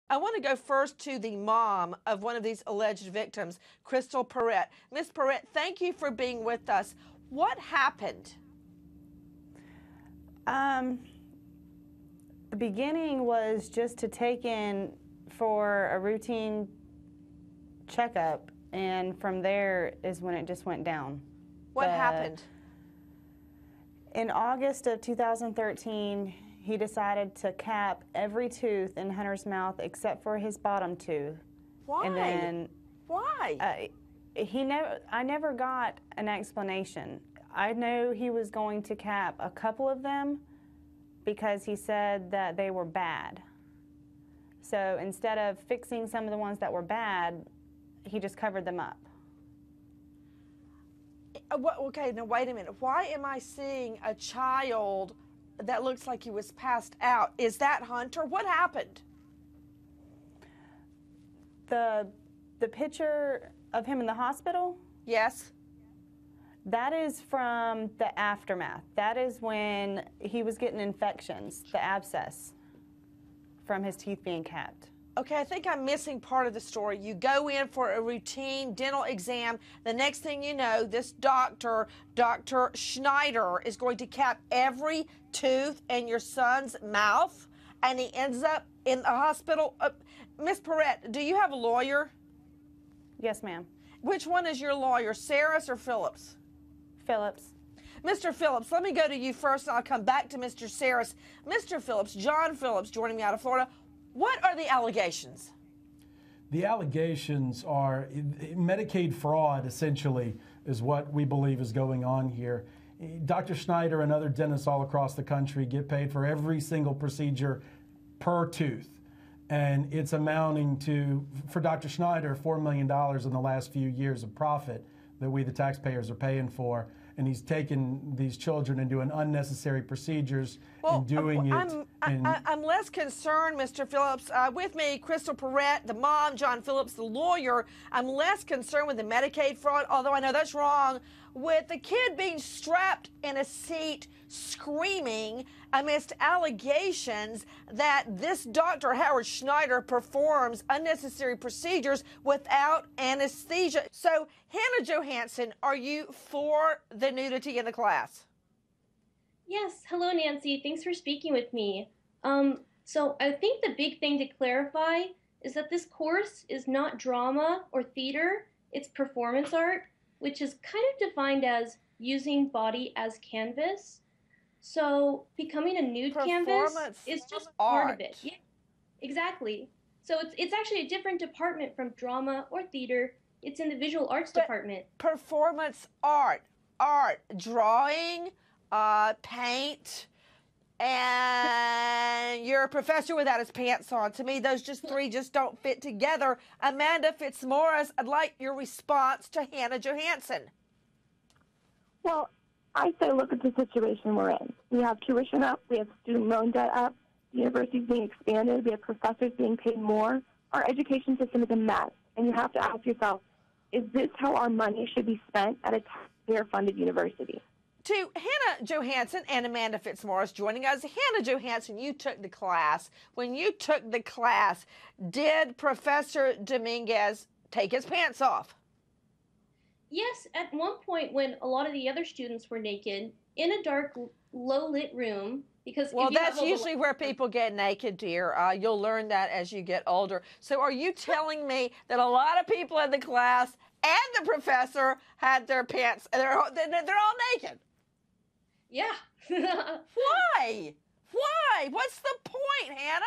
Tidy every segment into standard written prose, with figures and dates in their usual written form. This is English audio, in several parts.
I want to go first to the mom of one of these alleged victims, Crystal Perrette. Miss Perrette, thank you for being with us. What happened? The beginning was just to take in for a routine checkup, and from there is when it just went down. What happened? In August of 2013, he decided to cap every tooth in Hunter's mouth except for his bottom tooth. Why? And then why? I never got an explanation. I know he was going to cap a couple of them because he said that they were bad. So instead of fixing some of the ones that were bad, he just covered them up. Okay, now wait a minute. Why am I seeing a child that looks like he was passed out? Is that Hunter? What happened? The picture of him in the hospital? Yes. That is from the aftermath. That is when he was getting infections, the abscess, from his teeth being capped. Okay, I think I'm missing part of the story. You go in for a routine dental exam. The next thing you know, this doctor, Dr. Schneider, is going to cap every tooth in your son's mouth, and he ends up in the hospital. Miss Perrette, do you have a lawyer? Yes, ma'am. Which one is your lawyer, Saris or Phillips? Phillips. Mr. Phillips, let me go to you first, and I'll come back to Mr. Saris. Mr. Phillips, John Phillips, joining me out of Florida. What are the allegations? The allegations are Medicaid fraud, essentially, is what we believe is going on here. Dr. Schneider and other dentists all across the country get paid for every single procedure per tooth. And it's amounting to, for Dr. Schneider, $4 million in the last few years of profit that we, the taxpayers, are paying for. And he's taken these children and doing unnecessary procedures and doing it. I'm less concerned, Mr. Phillips. With me, Crystal Perrette, the mom, John Phillips, the lawyer. I'm less concerned with the Medicaid fraud, although I know that's wrong, with the kid being strapped in a seat screaming amidst allegations that this Dr. Howard Schneider performs unnecessary procedures without anesthesia. So, Hannah Johansson, are you for the nudity in the class? Yes. Hello, Nancy. Thanks for speaking with me. So I think the big thing to clarify is that this course is not drama or theater. It's performance art, which is kind of defined as using body as canvas. So becoming a nude canvas is just part of it. Yeah, exactly. So it's actually a different department from drama or theater. It's in the visual arts department. Performance art, drawing, paint, and you're a professor without his pants on. To me, those three just don't fit together. Amanda Fitzmaurice, I'd like your response to Hannah Johansson. Well, I say look at the situation we're in. We have tuition up. We have student loan debt up. The university's being expanded. We have professors being paid more. Our education system is a mess. And you have to ask yourself, is this how our money should be spent at a taxpayer-funded university? To Hannah Johansson and Amanda Fitzmaurice joining us. Hannah Johansson, you took the class. When you took the class, did Professor Dominguez take his pants off? Yes, at one point when a lot of the other students were naked in a dark, low-lit room, because well, that's usually where people get naked, dear. You'll learn that as you get older. So are you telling me that a lot of people in the class and the professor had their pants, they're all naked? Yeah. Why? Why? What's the point, Hannah?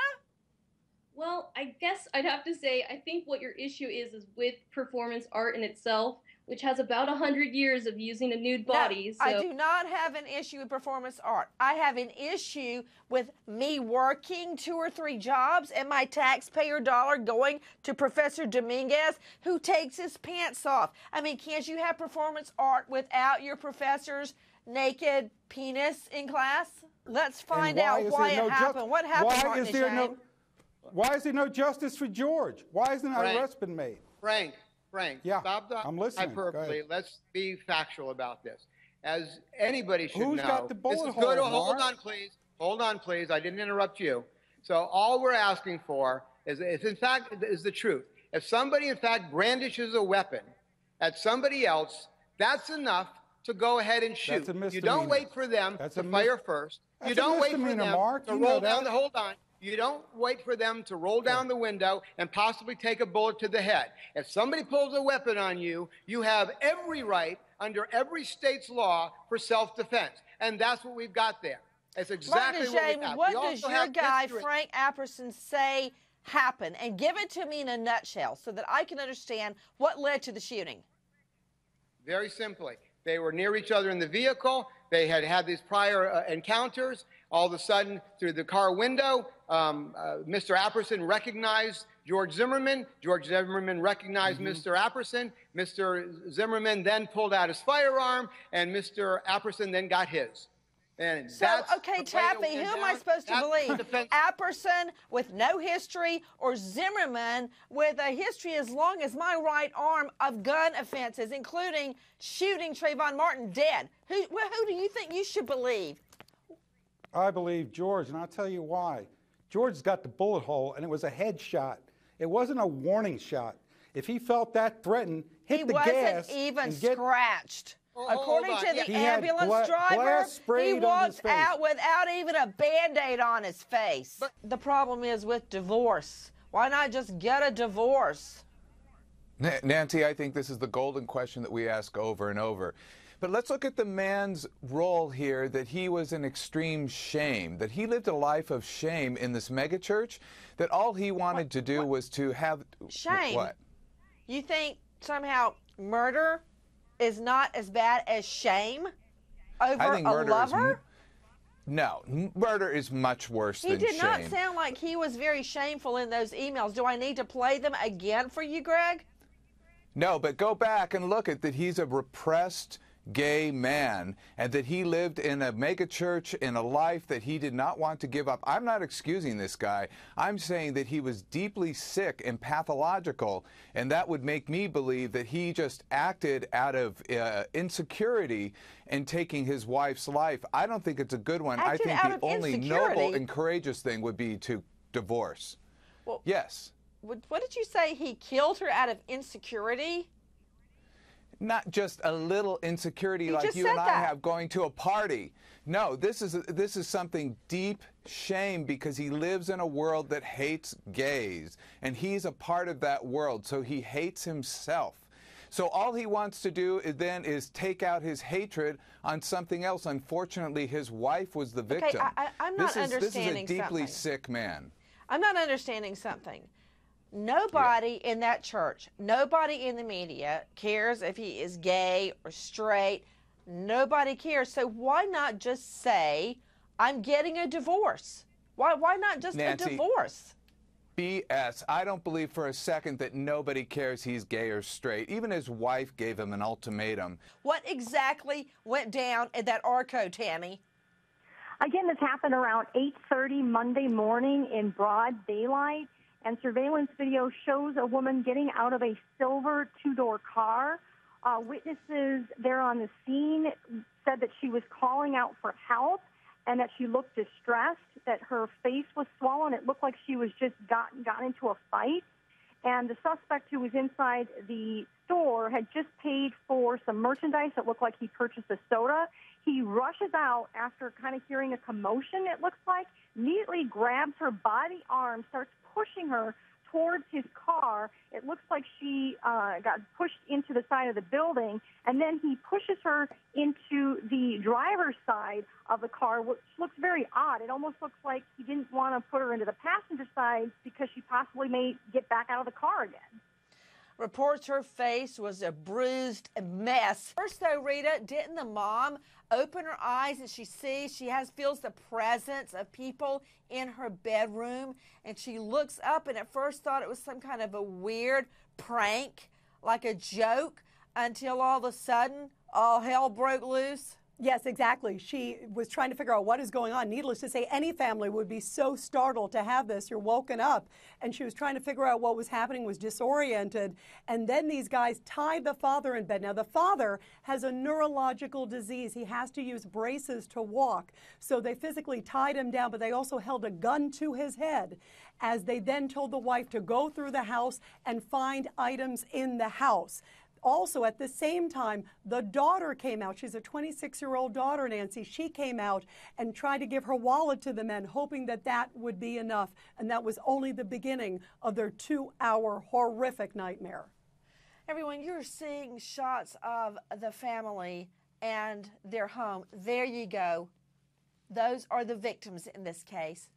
Well, I guess I'd have to say, I think what your issue is with performance art in itself, which has about 100 years of using a nude body. No, I do not have an issue with performance art. I have an issue with me working 2 or 3 jobs and my taxpayer dollar going to Professor Dominguez, who takes his pants off. I mean, can't you have performance art without your professor's naked penis in class? Let's find out why it happened. What happened, Martin? Why is there no justice for George? Why hasn't an arrest been made? Frank, yeah, stop the I'm listening. hyperbole. Let's be factual about this. As anybody should know, who's got the bullet this is hole, good. Mark? Hold on, please. I didn't interrupt you. So all we're asking for is in fact, is the truth. If somebody, in fact, brandishes a weapon at somebody else, that's enough to go ahead and shoot. That's a misdemeanor. You don't wait for them to fire first. You don't wait for them to roll down the, hold on. You don't wait for them to roll down the window and possibly take a bullet to the head. If somebody pulls a weapon on you, you have every right under every state's law for self-defense. And that's what we've got there. That's exactly what we have. What does your guy, Frank Apperson, say happened? And give it to me in a nutshell so that I can understand what led to the shooting. Very simply. They were near each other in the vehicle. They had had these prior encounters. All of a sudden, through the car window, Mr. Apperson recognized George Zimmerman. George Zimmerman recognized Mr. Apperson. Mr. Zimmerman then pulled out his firearm, and Mr. Apperson then got his. And so, okay, Taffy, who am I supposed to believe? Apperson with no history or Zimmerman with a history as long as my right arm of gun offenses, including shooting Trayvon Martin dead? Who do you think you should believe? I believe George, and I'll tell you why. George's got the bullet hole, and it was a head shot. It wasn't a warning shot. If he felt that threatened, hit the gas. He wasn't even scratched. According to the ambulance driver, he walked out without even a Band-Aid on his face. But the problem is with divorce. Why not just get a divorce? Nancy, I think this is the golden question that we ask over and over. But let's look at the man's role here, that he was in extreme shame, that he lived a life of shame in this megachurch, that all he wanted to do was to have... Shame? What? You think somehow murder is not as bad as shame over a lover? No, murder is much worse than shame. He did not sound like he was very shameful in those emails. Do I need to play them again for you, Greg? No, but go back and look at that he's a repressed gay man, and that he lived in a mega church in a life that he did not want to give up. I'm not excusing this guy. I'm saying that he was deeply sick and pathological, and that would make me believe that he just acted out of insecurity in taking his wife's life. I don't think it's a good one. I think the only noble and courageous thing would be to divorce. Well, yes. What did you say? He killed her out of insecurity? Not just a little insecurity like you and I have going to a party. No, this is something deep shame, because he lives in a world that hates gays, and he's a part of that world, so he hates himself. So all he wants to do then is take out his hatred on something else. Unfortunately, his wife was the victim. Okay, I'm not understanding something. This is a deeply sick man. I'm not understanding something. Nobody in that church, nobody in the media cares if he is gay or straight. Nobody cares. So why not just say, I'm getting a divorce? Why not just Nancy, a divorce? BS. I don't believe for a second that nobody cares he's gay or straight. Even his wife gave him an ultimatum. What exactly went down at that Arco, Tammy? Again, this happened around 8:30 Monday morning in broad daylight. And surveillance video shows a woman getting out of a silver two-door car. Witnesses there on the scene said that she was calling out for help and that she looked distressed, that her face was swollen. It looked like she was just got into a fight. And the suspect who was inside the store had just paid for some merchandise. It looked like he purchased a soda. He rushes out after kind of hearing a commotion, it looks like, immediately grabs her body arm, starts pushing her towards his car. It looks like she got pushed into the side of the building, and then he pushes her into the driver's side of the car, which looks very odd. It almost looks like he didn't want to put her into the passenger side because she possibly may get back out of the car again. Reports her face was a bruised mess. First, though, Rita, didn't the mom open her eyes and she feels the presence of people in her bedroom, and she looks up and at first thought it was some kind of a weird prank, like a joke, until all of a sudden all hell broke loose? Yes, exactly. She was trying to figure out what is going on. Needless to say, any family would be so startled to have this. You're woken up. And she was trying to figure out what was happening, was disoriented. And then these guys tied the father in bed. Now, the father has a neurological disease. He has to use braces to walk. So they physically tied him down, but they also held a gun to his head as they then told the wife to go through the house and find items in the house. Also, at the same time, the daughter came out. She's a 26-year-old daughter, Nancy. She came out and tried to give her wallet to the men, hoping that that would be enough. And that was only the beginning of their 2-hour horrific nightmare. Everyone, you're seeing shots of the family and their home. There you go. Those are the victims in this case.